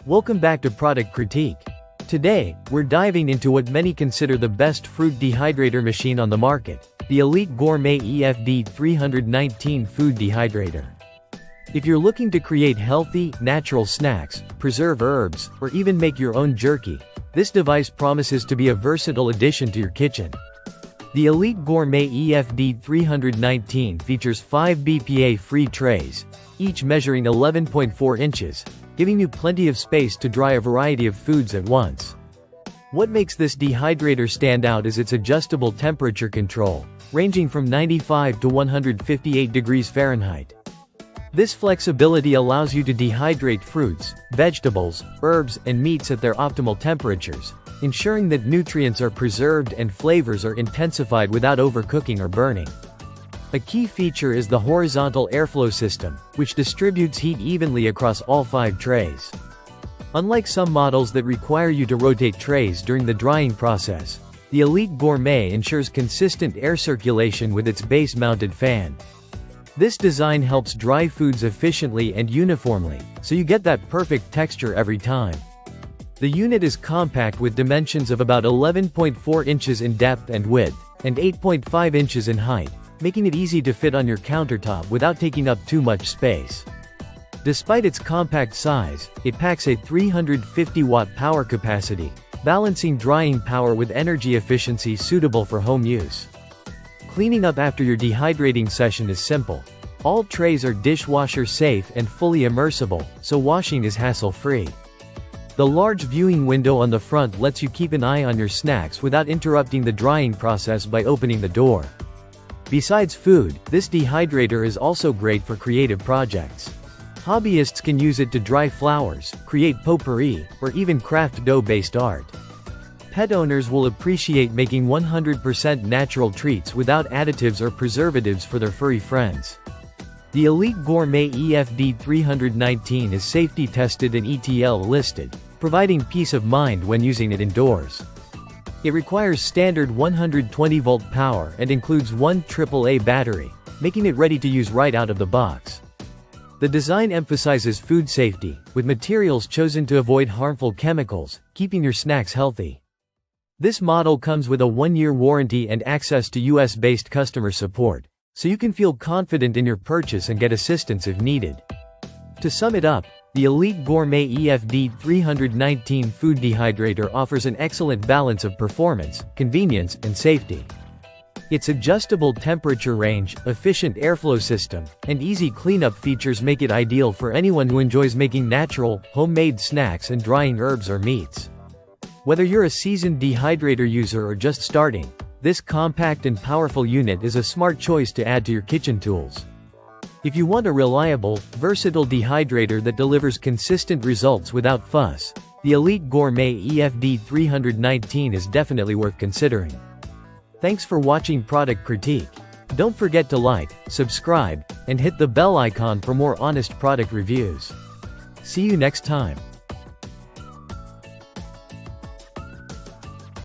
Welcome back to Product Critique. Today, we're diving into what many consider the best fruit dehydrator machine on the market, the Elite Gourmet EFD319 Food Dehydrator. If you're looking to create healthy, natural snacks, preserve herbs, or even make your own jerky, this device promises to be a versatile addition to your kitchen. The Elite Gourmet EFD319 features 5 BPA-free trays, each measuring 11.4 inches, giving you plenty of space to dry a variety of foods at once. What makes this dehydrator stand out is its adjustable temperature control, ranging from 95 to 158 degrees Fahrenheit. This flexibility allows you to dehydrate fruits, vegetables, herbs, and meats at their optimal temperatures, ensuring that nutrients are preserved and flavors are intensified without overcooking or burning. A key feature is the horizontal airflow system, which distributes heat evenly across all 5 trays. Unlike some models that require you to rotate trays during the drying process, the Elite Gourmet ensures consistent air circulation with its base-mounted fan. This design helps dry foods efficiently and uniformly, so you get that perfect texture every time. The unit is compact with dimensions of about 11.4 inches in depth and width, and 8.5 inches in height, making it easy to fit on your countertop without taking up too much space. Despite its compact size, it packs a 350-watt power capacity, balancing drying power with energy efficiency suitable for home use. Cleaning up after your dehydrating session is simple. All trays are dishwasher safe and fully immersible, so washing is hassle-free. The large viewing window on the front lets you keep an eye on your snacks without interrupting the drying process by opening the door. Besides food, this dehydrator is also great for creative projects. Hobbyists can use it to dry flowers, create potpourri, or even craft dough-based art. Pet owners will appreciate making 100% natural treats without additives or preservatives for their furry friends. The Elite Gourmet EFD319 is safety tested and ETL listed, providing peace of mind when using it indoors. It requires standard 120-volt power and includes one AAA battery, making it ready to use right out of the box. The design emphasizes food safety, with materials chosen to avoid harmful chemicals, keeping your snacks healthy. This model comes with a 1-year warranty and access to US-based customer support, so you can feel confident in your purchase and get assistance if needed. To sum it up, the Elite Gourmet EFD319 Food Dehydrator offers an excellent balance of performance, convenience, and safety. Its adjustable temperature range, efficient airflow system, and easy cleanup features make it ideal for anyone who enjoys making natural, homemade snacks and drying herbs or meats. Whether you're a seasoned dehydrator user or just starting, this compact and powerful unit is a smart choice to add to your kitchen tools. If you want a reliable, versatile dehydrator that delivers consistent results without fuss, the Elite Gourmet EFD319 is definitely worth considering. Thanks for watching Product Critique. Don't forget to like, subscribe, and hit the bell icon for more honest product reviews. See you next time.